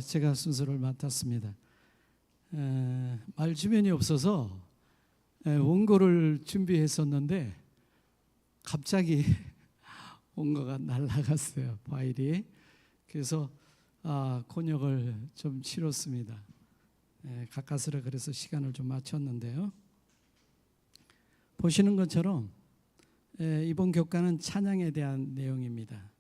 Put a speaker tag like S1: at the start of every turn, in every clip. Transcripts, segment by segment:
S1: 제가 순서를 맡았습니다. 말 주변이 없어서 원고를 준비했었는데 갑자기 원고가 날아갔어요, 파일이. 그래서 곤욕을 좀 치렀습니다. 가까스로 그래서 시간을 좀 맞췄는데요. 보시는 것처럼 이번 교과는 찬양에 대한 내용입니다.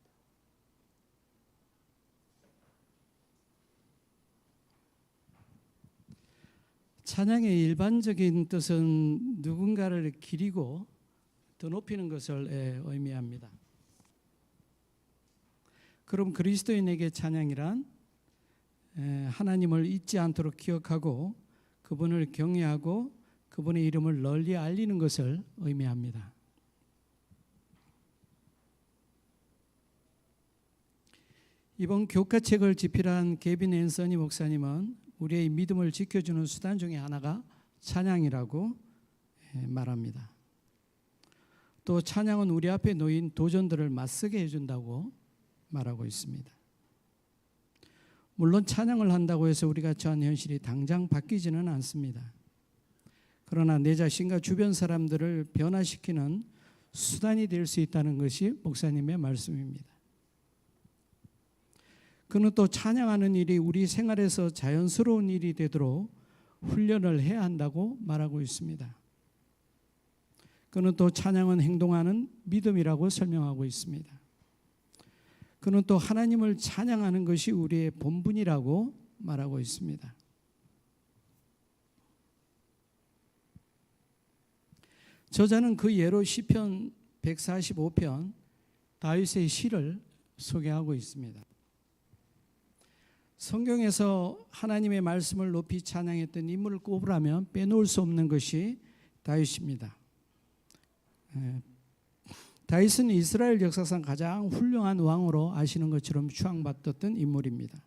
S1: 찬양의 일반적인 뜻은 누군가를 기리고 더 높이는 것을 의미합니다. 그럼 그리스도인에게 찬양이란 하나님을 잊지 않도록 기억하고 그분을 경외하고 그분의 이름을 널리 알리는 것을 의미합니다. 이번 교과책을 집필한 게빈 앤서니 목사님은 우리의 믿음을 지켜주는 수단 중에 하나가 찬양이라고 말합니다. 또 찬양은 우리 앞에 놓인 도전들을 맞서게 해준다고 말하고 있습니다. 물론 찬양을 한다고 해서 우리가 처한 현실이 당장 바뀌지는 않습니다. 그러나 내 자신과 주변 사람들을 변화시키는 수단이 될 수 있다는 것이 목사님의 말씀입니다. 그는 또 찬양하는 일이 우리 생활에서 자연스러운 일이 되도록 훈련을 해야 한다고 말하고 있습니다. 그는 또 찬양은 행동하는 믿음이라고 설명하고 있습니다. 그는 또 하나님을 찬양하는 것이 우리의 본분이라고 말하고 있습니다. 저자는 그 예로 시편 145편 다윗의 시를 소개하고 있습니다. 성경에서 하나님의 말씀을 높이 찬양했던 인물을 꼽으라면 빼놓을 수 없는 것이 다윗입니다. 다윗은 이스라엘 역사상 가장 훌륭한 왕으로 아시는 것처럼 추앙받았던 인물입니다.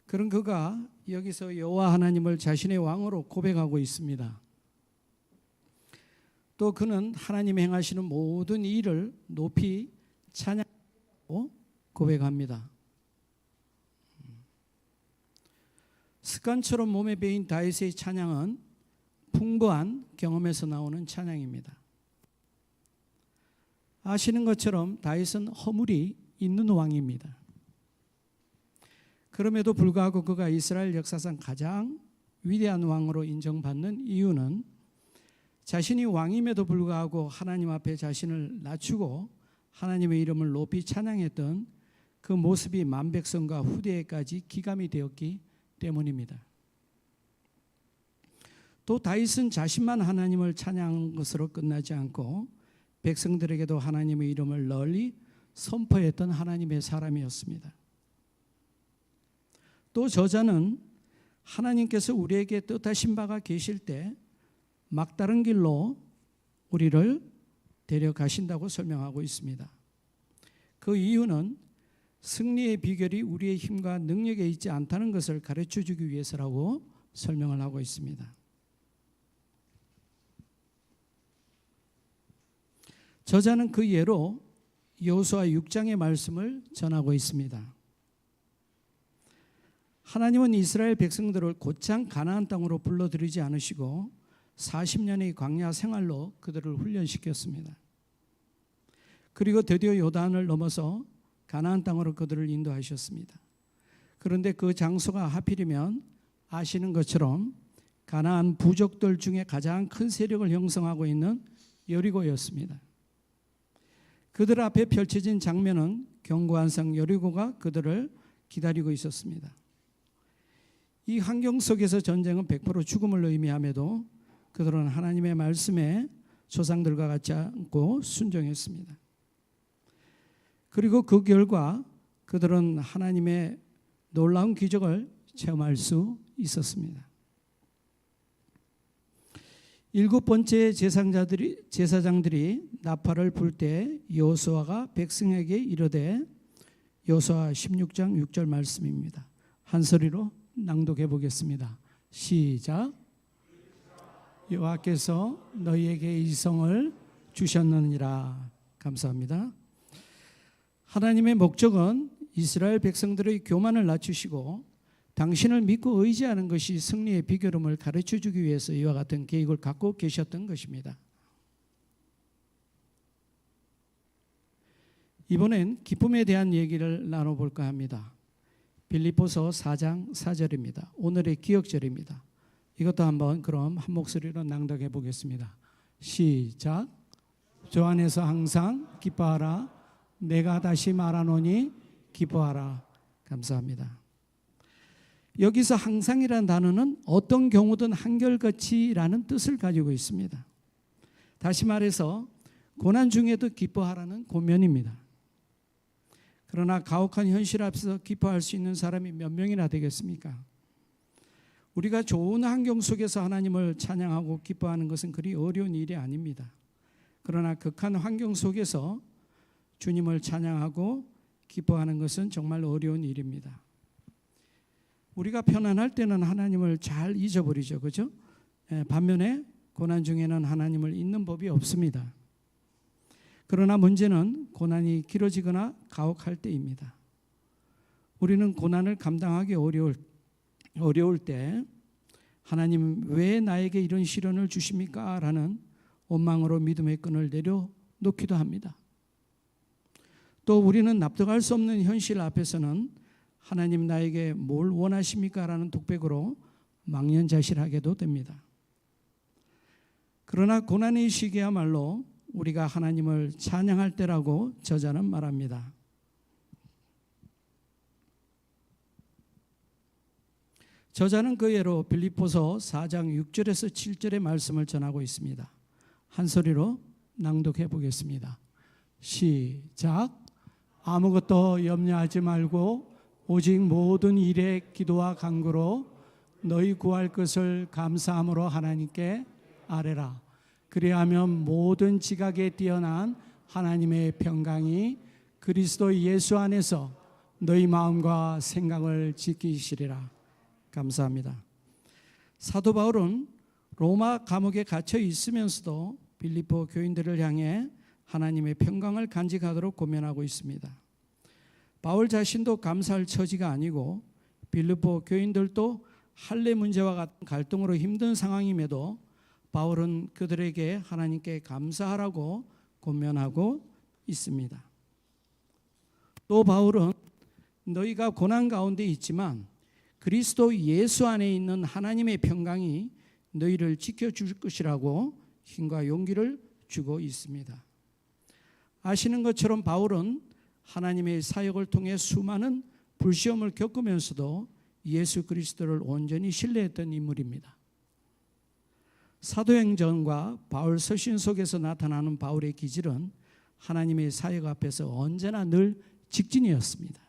S1: 그런 그가 여기서 여호와 하나님을 자신의 왕으로 고백하고 있습니다. 또 그는 하나님 행하시는 모든 일을 높이 찬양하고 고백합니다. 습관처럼 몸에 배인 다윗의 찬양은 풍부한 경험에서 나오는 찬양입니다. 아시는 것처럼 다윗은 허물이 있는 왕입니다. 그럼에도 불구하고 그가 이스라엘 역사상 가장 위대한 왕으로 인정받는 이유는 자신이 왕임에도 불구하고 하나님 앞에 자신을 낮추고 하나님의 이름을 높이 찬양했던 그 모습이 만백성과 후대에까지 기감이 되었기 때문입니다. 또 다윗은 자신만 하나님을 찬양한 것으로 끝나지 않고 백성들에게도 하나님의 이름을 널리 선포했던 하나님의 사람이었습니다. 또 저자는 하나님께서 우리에게 뜻하신 바가 계실 때 막다른 길로 우리를 데려가신다고 설명하고 있습니다. 그 이유는 승리의 비결이 우리의 힘과 능력에 있지 않다는 것을 가르쳐주기 위해서라고 설명을 하고 있습니다. 저자는 그 예로 여호수아 6장의 말씀을 전하고 있습니다. 하나님은 이스라엘 백성들을 곧장 가나안 땅으로 불러들이지 않으시고 40년의 광야 생활로 그들을 훈련시켰습니다. 그리고 드디어 요단을 넘어서 가나안 땅으로 그들을 인도하셨습니다. 그런데 그 장소가 하필이면 아시는 것처럼 가나안 부족들 중에 가장 큰 세력을 형성하고 있는 여리고였습니다. 그들 앞에 펼쳐진 장면은 견고한 성 여리고가 그들을 기다리고 있었습니다. 이 환경 속에서 전쟁은 100% 죽음을 의미함에도 그들은 하나님의 말씀에 조상들과 같지 않고 순종했습니다. 그리고 그 결과 그들은 하나님의 놀라운 기적을 체험할 수 있었습니다. 7번째 제사장들이 나팔을 불 때 여호수아가 백성에게 이르되, 여호수아 16장 6절 말씀입니다. 한 소리로 낭독해 보겠습니다. 시작. 여호와께서 너희에게 이 성을 주셨느니라. 감사합니다. 하나님의 목적은 이스라엘 백성들의 교만을 낮추시고 당신을 믿고 의지하는 것이 승리의 비결임을 가르쳐주기 위해서 이와 같은 계획을 갖고 계셨던 것입니다. 이번엔 기쁨에 대한 얘기를 나눠볼까 합니다. 빌립보서 4장 4절입니다. 오늘의 기억절입니다. 이것도 한번 그럼 한 목소리로 낭독해 보겠습니다. 시작. 주 안에서 항상 기뻐하라. 내가 다시 말하노니 기뻐하라. 감사합니다. 여기서 항상이라는 단어는 어떤 경우든 한결같이라는 뜻을 가지고 있습니다. 다시 말해서 고난 중에도 기뻐하라는 권면입니다. 그러나 가혹한 현실 앞에서 기뻐할 수 있는 사람이 몇 명이나 되겠습니까? 우리가 좋은 환경 속에서 하나님을 찬양하고 기뻐하는 것은 그리 어려운 일이 아닙니다. 그러나 극한 환경 속에서 주님을 찬양하고 기뻐하는 것은 정말 어려운 일입니다. 우리가 편안할 때는 하나님을 잘 잊어버리죠. 그죠? 반면에 고난 중에는 하나님을 잊는 법이 없습니다. 그러나 문제는 고난이 길어지거나 가혹할 때입니다. 우리는 고난을 감당하기 어려울 때 하나님 왜 나에게 이런 시련을 주십니까? 라는 원망으로 믿음의 끈을 내려놓기도 합니다. 또 우리는 납득할 수 없는 현실 앞에서는 하나님 나에게 뭘 원하십니까? 라는 독백으로 망연자실하게도 됩니다. 그러나 고난의 시기야말로 우리가 하나님을 찬양할 때라고 저자는 말합니다. 저자는 그 예로 빌립보서 4장 6절에서 7절의 말씀을 전하고 있습니다. 한 소리로 낭독해 보겠습니다. 시작. 아무것도 염려하지 말고 오직 모든 일에 기도와 간구로 너희 구할 것을 감사함으로 하나님께 아뢰라. 그리하면 모든 지각에 뛰어난 하나님의 평강이 그리스도 예수 안에서 너희 마음과 생각을 지키시리라. 감사합니다. 사도 바울은 로마 감옥에 갇혀 있으면서도 빌립보 교인들을 향해 하나님의 평강을 간직하도록 권면하고 있습니다. 바울 자신도 감사할 처지가 아니고 빌립보 교인들도 할례 문제와 같은 갈등으로 힘든 상황임에도 바울은 그들에게 하나님께 감사하라고 권면하고 있습니다. 또 바울은 너희가 고난 가운데 있지만 그리스도 예수 안에 있는 하나님의 평강이 너희를 지켜줄 것이라고 힘과 용기를 주고 있습니다. 아시는 것처럼 바울은 하나님의 사역을 통해 수많은 불시험을 겪으면서도 예수 그리스도를 온전히 신뢰했던 인물입니다. 사도행전과 바울 서신 속에서 나타나는 바울의 기질은 하나님의 사역 앞에서 언제나 늘 직진이었습니다.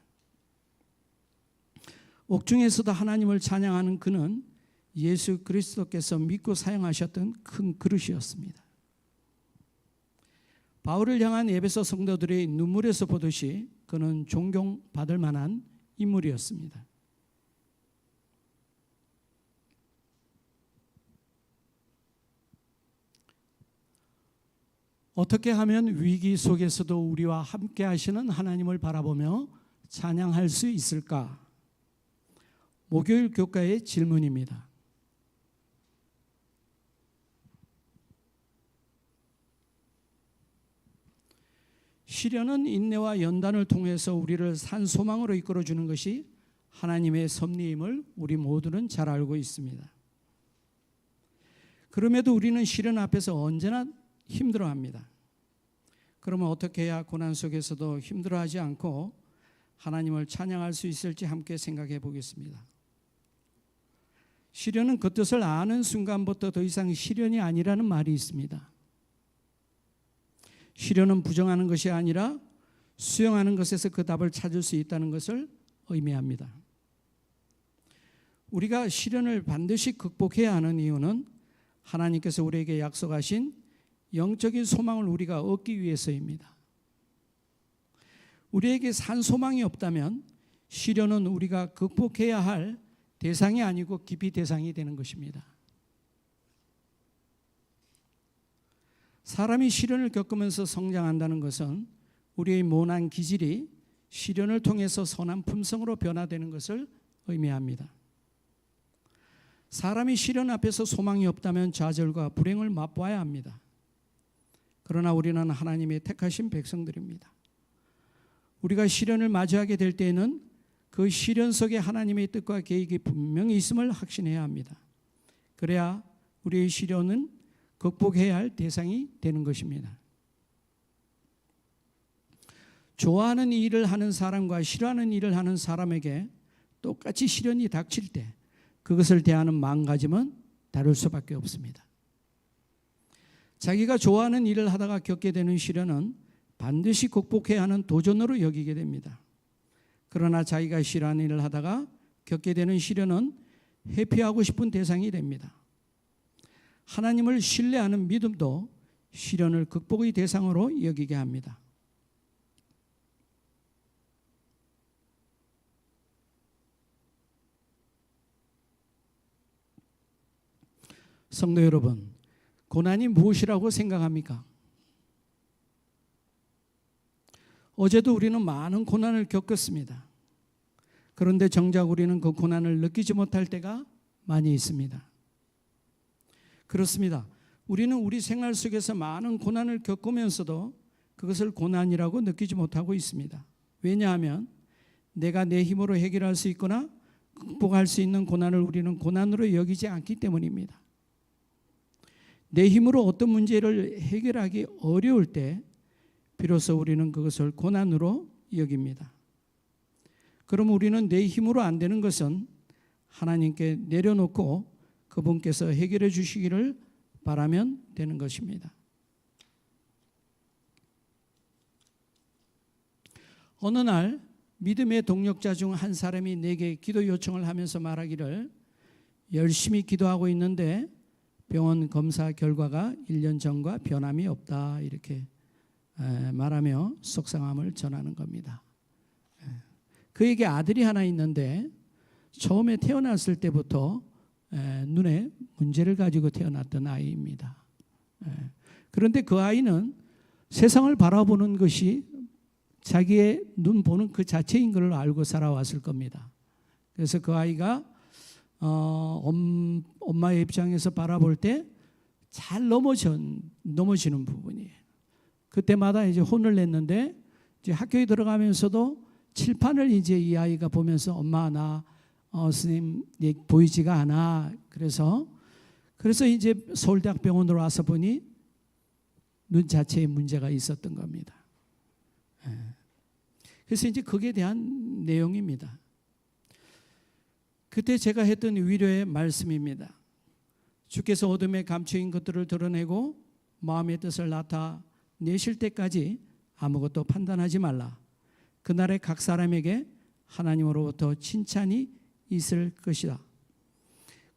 S1: 옥중에서도 하나님을 찬양하는 그는 예수 그리스도께서 믿고 사용하셨던 큰 그릇이었습니다. 바울을 향한 에베소 성도들의 눈물에서 보듯이 그는 존경받을 만한 인물이었습니다. 어떻게 하면 위기 속에서도 우리와 함께 하시는 하나님을 바라보며 찬양할 수 있을까? 목요일 교과의 질문입니다. 시련은 인내와 연단을 통해서 우리를 산 소망으로 이끌어주는 것이 하나님의 섭리임을 우리 모두는 잘 알고 있습니다. 그럼에도 우리는 시련 앞에서 언제나 힘들어합니다. 그러면 어떻게 해야 고난 속에서도 힘들어하지 않고 하나님을 찬양할 수 있을지 함께 생각해 보겠습니다. 시련은 그 뜻을 아는 순간부터 더 이상 시련이 아니라는 말이 있습니다. 시련은 부정하는 것이 아니라 수용하는 것에서 그 답을 찾을 수 있다는 것을 의미합니다. 우리가 시련을 반드시 극복해야 하는 이유는 하나님께서 우리에게 약속하신 영적인 소망을 우리가 얻기 위해서입니다. 우리에게 산 소망이 없다면 시련은 우리가 극복해야 할 대상이 아니고 기피 대상이 되는 것입니다. 사람이 시련을 겪으면서 성장한다는 것은 우리의 모난 기질이 시련을 통해서 선한 품성으로 변화되는 것을 의미합니다. 사람이 시련 앞에서 소망이 없다면 좌절과 불행을 맛보아야 합니다. 그러나 우리는 하나님의 택하신 백성들입니다. 우리가 시련을 마주하게 될 때에는 그 시련 속에 하나님의 뜻과 계획이 분명히 있음을 확신해야 합니다. 그래야 우리의 시련은 극복해야 할 대상이 되는 것입니다. 좋아하는 일을 하는 사람과 싫어하는 일을 하는 사람에게 똑같이 시련이 닥칠 때 그것을 대하는 마음가짐은 다를 수밖에 없습니다. 자기가 좋아하는 일을 하다가 겪게 되는 시련은 반드시 극복해야 하는 도전으로 여기게 됩니다. 그러나 자기가 싫어하는 일을 하다가 겪게 되는 시련은 회피하고 싶은 대상이 됩니다. 하나님을 신뢰하는 믿음도 시련을 극복의 대상으로 여기게 합니다. 성도 여러분, 고난이 무엇이라고 생각합니까? 어제도 우리는 많은 고난을 겪었습니다. 그런데 정작 우리는 그 고난을 느끼지 못할 때가 많이 있습니다. 그렇습니다. 우리는 우리 생활 속에서 많은 고난을 겪으면서도 그것을 고난이라고 느끼지 못하고 있습니다. 왜냐하면 내가 내 힘으로 해결할 수 있거나 극복할 수 있는 고난을 우리는 고난으로 여기지 않기 때문입니다. 내 힘으로 어떤 문제를 해결하기 어려울 때 비로소 우리는 그것을 고난으로 여깁니다. 그럼 우리는 내 힘으로 안 되는 것은 하나님께 내려놓고 그분께서 해결해 주시기를 바라면 되는 것입니다. 어느 날 믿음의 동력자 중 한 사람이 내게 기도 요청을 하면서 말하기를 열심히 기도하고 있는데 병원 검사 결과가 1년 전과 변함이 없다 이렇게 말하며 속상함을 전하는 겁니다. 그에게 아들이 하나 있는데 처음에 태어났을 때부터 눈에 문제를 가지고 태어났던 아이입니다. 그런데 그 아이는 세상을 바라보는 것이 자기의 눈 보는 그 자체인 걸 알고 살아왔을 겁니다. 그래서 그 아이가 엄마의 입장에서 바라볼 때 잘 넘어지는 부분이에요. 그때마다 이제 혼을 냈는데 이제 학교에 들어가면서도 칠판을 이제 이 아이가 보면서 엄마 나 스님 보이지가 않아. 그래서 이제 서울대학병원으로 와서 보니 눈 자체에 문제가 있었던 겁니다. 그래서 이제 거기에 대한 내용입니다. 그때 제가 했던 위로의 말씀입니다. 주께서 어둠에 감추인 것들을 드러내고 마음의 뜻을 나타내실 때까지 아무것도 판단하지 말라. 그날에 각 사람에게 하나님으로부터 칭찬이 있을 것이다.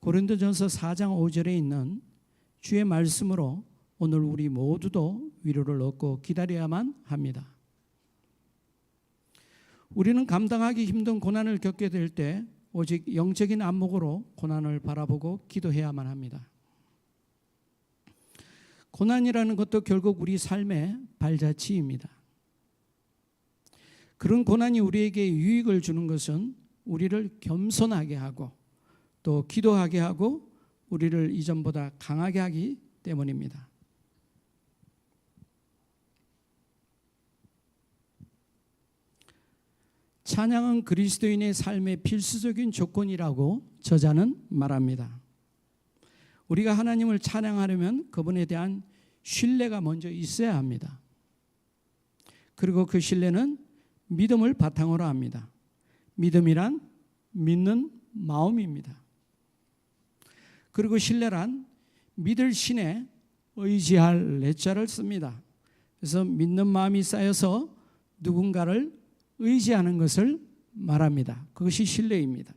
S1: 고린도전서 4장 5절에 있는 주의 말씀으로 오늘 우리 모두도 위로를 얻고 기다려야만 합니다. 우리는 감당하기 힘든 고난을 겪게 될 때 오직 영적인 안목으로 고난을 바라보고 기도해야만 합니다. 고난이라는 것도 결국 우리 삶의 발자취입니다. 그런 고난이 우리에게 유익을 주는 것은 우리를 겸손하게 하고 또 기도하게 하고 우리를 이전보다 강하게 하기 때문입니다. 찬양은 그리스도인의 삶의 필수적인 조건이라고 저자는 말합니다. 우리가 하나님을 찬양하려면 그분에 대한 신뢰가 먼저 있어야 합니다. 그리고 그 신뢰는 믿음을 바탕으로 합니다. 믿음이란 믿는 마음입니다. 그리고 신뢰란 믿을 신에 의지할 내자를 씁니다. 그래서 믿는 마음이 쌓여서 누군가를 의지하는 것을 말합니다. 그것이 신뢰입니다.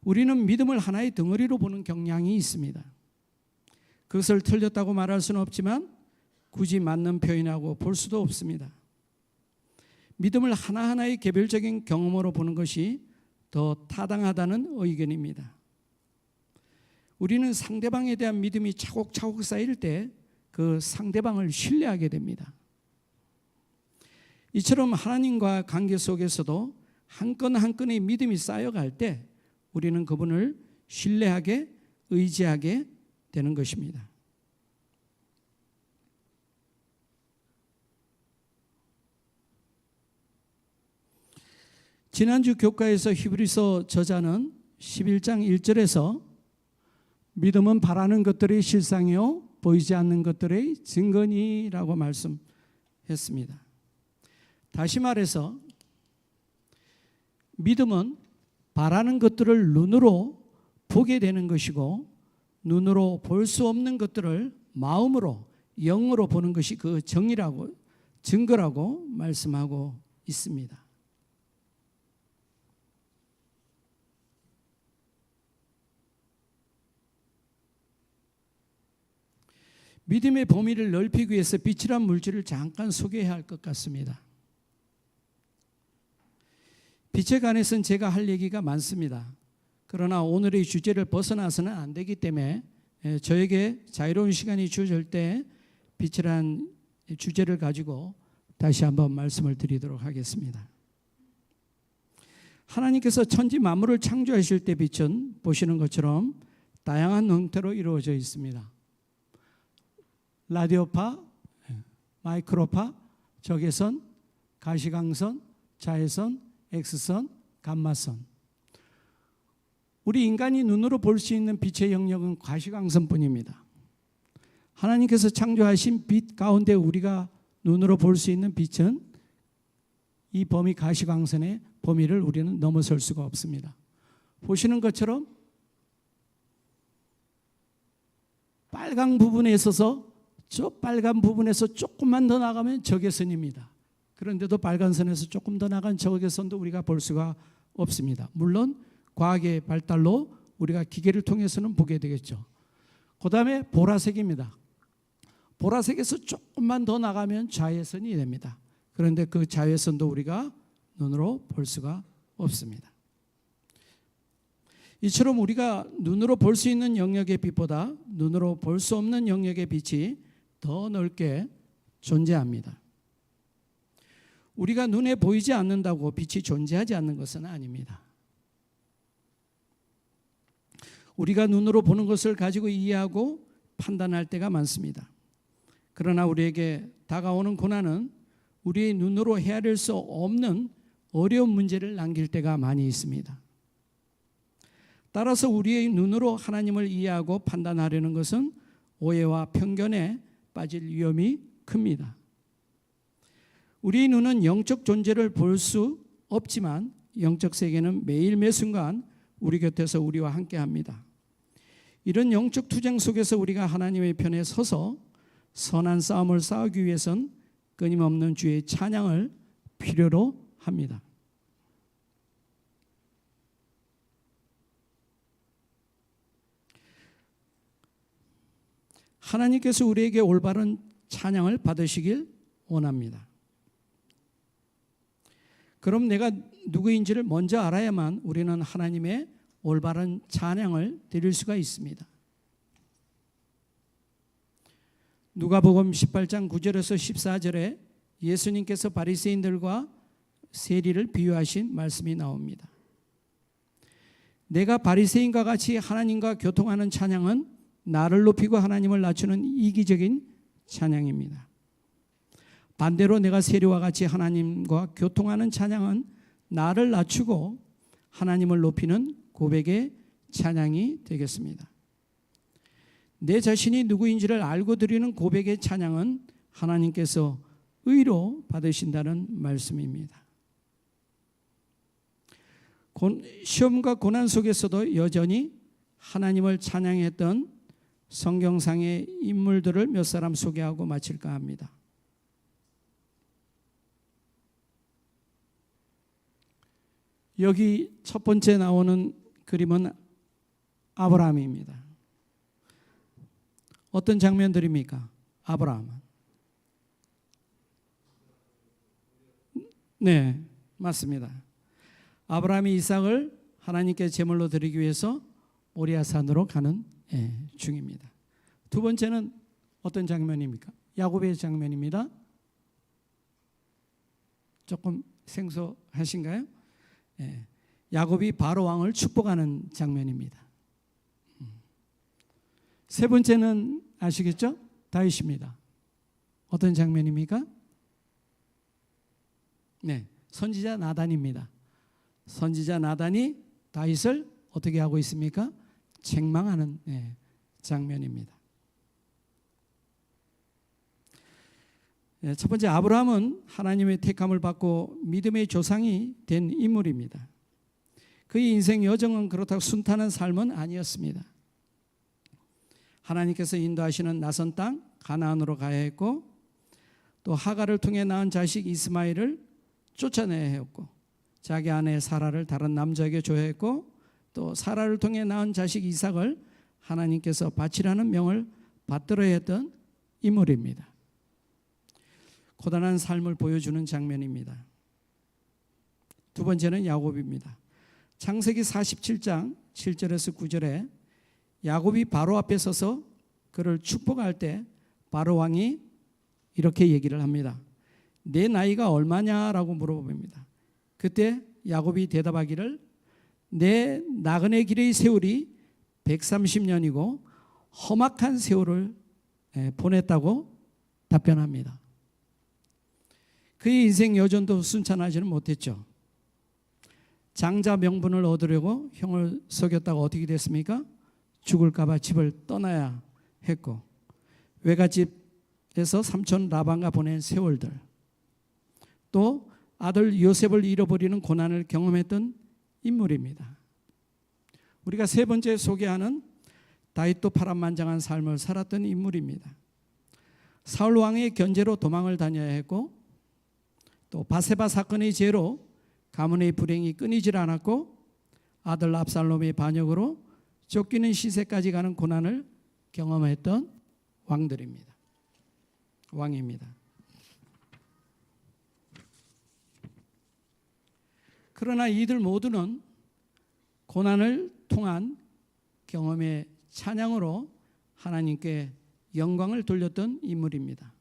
S1: 우리는 믿음을 하나의 덩어리로 보는 경향이 있습니다. 그것을 틀렸다고 말할 수는 없지만 굳이 맞는 표현하고 볼 수도 없습니다. 믿음을 하나하나의 개별적인 경험으로 보는 것이 더 타당하다는 의견입니다. 우리는 상대방에 대한 믿음이 차곡차곡 쌓일 때 그 상대방을 신뢰하게 됩니다. 이처럼 하나님과 관계 속에서도 한 건 한 건의 믿음이 쌓여갈 때 우리는 그분을 신뢰하게 의지하게 되는 것입니다. 지난주 교과에서 히브리서 저자는 11장 1절에서 믿음은 바라는 것들의 실상이요 보이지 않는 것들의 증거니라고 말씀했습니다. 다시 말해서 믿음은 바라는 것들을 눈으로 보게 되는 것이고 눈으로 볼 수 없는 것들을 마음으로 영으로 보는 것이 그 증거라고 말씀하고 있습니다. 믿음의 범위를 넓히기 위해서 빛이란 물질을 잠깐 소개해야 할 것 같습니다. 빛에 관해서는 제가 할 얘기가 많습니다. 그러나 오늘의 주제를 벗어나서는 안 되기 때문에 저에게 자유로운 시간이 주어질 때 빛이란 주제를 가지고 다시 한번 말씀을 드리도록 하겠습니다. 하나님께서 천지 만물을 창조하실 때 빛은 보시는 것처럼 다양한 형태로 이루어져 있습니다. 라디오파, 마이크로파, 적외선, 가시광선, 자외선, X선, 감마선. 우리 인간이 눈으로 볼 수 있는 빛의 영역은 가시광선뿐입니다. 하나님께서 창조하신 빛 가운데 우리가 눈으로 볼 수 있는 빛은 이 범위 가시광선의 범위를 우리는 넘어설 수가 없습니다. 보시는 것처럼 빨간 부분에 있어서 저 빨간 부분에서 조금만 더 나가면 적외선입니다. 그런데도 빨간 선에서 조금 더 나간 적외선도 우리가 볼 수가 없습니다. 물론 과학의 발달로 우리가 기계를 통해서는 보게 되겠죠. 그 다음에 보라색입니다. 보라색에서 조금만 더 나가면 자외선이 됩니다. 그런데 그 자외선도 우리가 눈으로 볼 수가 없습니다. 이처럼 우리가 눈으로 볼 수 있는 영역의 빛보다 눈으로 볼 수 없는 영역의 빛이 더 넓게 존재합니다. 우리가 눈에 보이지 않는다고 빛이 존재하지 않는 것은 아닙니다. 우리가 눈으로 보는 것을 가지고 이해하고 판단할 때가 많습니다. 그러나 우리에게 다가오는 고난은 우리의 눈으로 헤아릴 수 없는 어려운 문제를 남길 때가 많이 있습니다. 따라서 우리의 눈으로 하나님을 이해하고 판단하려는 것은 오해와 편견에 빠질 위험이 큽니다. 우리의 눈은 영적 존재를 볼 수 없지만 영적 세계는 매일 매 순간 우리 곁에서 우리와 함께합니다. 이런 영적 투쟁 속에서 우리가 하나님의 편에 서서 선한 싸움을 싸우기 위해선 끊임없는 주의 찬양을 필요로 합니다. 하나님께서 우리에게 올바른 찬양을 받으시길 원합니다. 그럼 내가 누구인지를 먼저 알아야만 우리는 하나님의 올바른 찬양을 드릴 수가 있습니다. 누가복음 18장 9절에서 14절에 예수님께서 바리새인들과 세리를 비유하신 말씀이 나옵니다. 내가 바리새인과 같이 하나님과 교통하는 찬양은 나를 높이고 하나님을 낮추는 이기적인 찬양입니다. 반대로 내가 세리와 같이 하나님과 교통하는 찬양은 나를 낮추고 하나님을 높이는 고백의 찬양이 되겠습니다. 내 자신이 누구인지를 알고 드리는 고백의 찬양은 하나님께서 의로 받으신다는 말씀입니다. 시험과 고난 속에서도 여전히 하나님을 찬양했던 성경상의 인물들을 몇 사람 소개하고 마칠까 합니다. 여기 첫 번째 나오는 그림은 아브라함입니다. 어떤 장면들입니까? 아브라함은. 네, 맞습니다. 아브라함이 이삭을 하나님께 제물로 드리기 위해서 모리아산으로 가는 중입니다. 두 번째는 어떤 장면입니까? 야곱의 장면입니다. 조금 생소하신가요? 야곱이 바로 왕을 축복하는 장면입니다. 세 번째는 아시겠죠? 다윗입니다. 어떤 장면입니까? 네, 선지자 나단입니다. 선지자 나단이 다윗을 어떻게 하고 있습니까? 책망하는 장면입니다. 첫 번째, 아브라함은 하나님의 택함을 받고 믿음의 조상이 된 인물입니다. 그의 인생 여정은 그렇다고 순탄한 삶은 아니었습니다. 하나님께서 인도하시는 낯선 땅 가나안으로 가야 했고, 또 하갈을 통해 낳은 자식 이스마엘을 쫓아내야 했고, 자기 아내 사라를 다른 남자에게 줘야 했고, 또 사라를 통해 낳은 자식 이삭을 하나님께서 바치라는 명을 받들어야 했던 인물입니다. 고단한 삶을 보여주는 장면입니다. 두 번째는 야곱입니다. 창세기 47장 7절에서 9절에 야곱이 바로 앞에 서서 그를 축복할 때 바로 왕이 이렇게 얘기를 합니다. 내 나이가 얼마냐라고 물어봅니다. 그때 야곱이 대답하기를 내 나그네 길의 세월이 130년이고 험악한 세월을 보냈다고 답변합니다. 그의 인생 여전도 순탄하지는 못했죠. 장자 명분을 얻으려고 형을 속였다가 어떻게 됐습니까? 죽을까 봐 집을 떠나야 했고, 외갓집에서 삼촌 라반과 보낸 세월들, 또 아들 요셉을 잃어버리는 고난을 경험했던 인물입니다. 우리가 세 번째 소개하는 다윗도 파란만장한 삶을 살았던 인물입니다. 사울 왕의 견제로 도망을 다녀야 했고, 또 바세바 사건의 죄로 가문의 불행이 끊이질 않았고, 아들 압살롬의 반역으로 쫓기는 시세까지 가는 고난을 경험했던 왕입니다. 그러나 이들 모두는 고난을 통한 경험의 찬양으로 하나님께 영광을 돌렸던 인물입니다.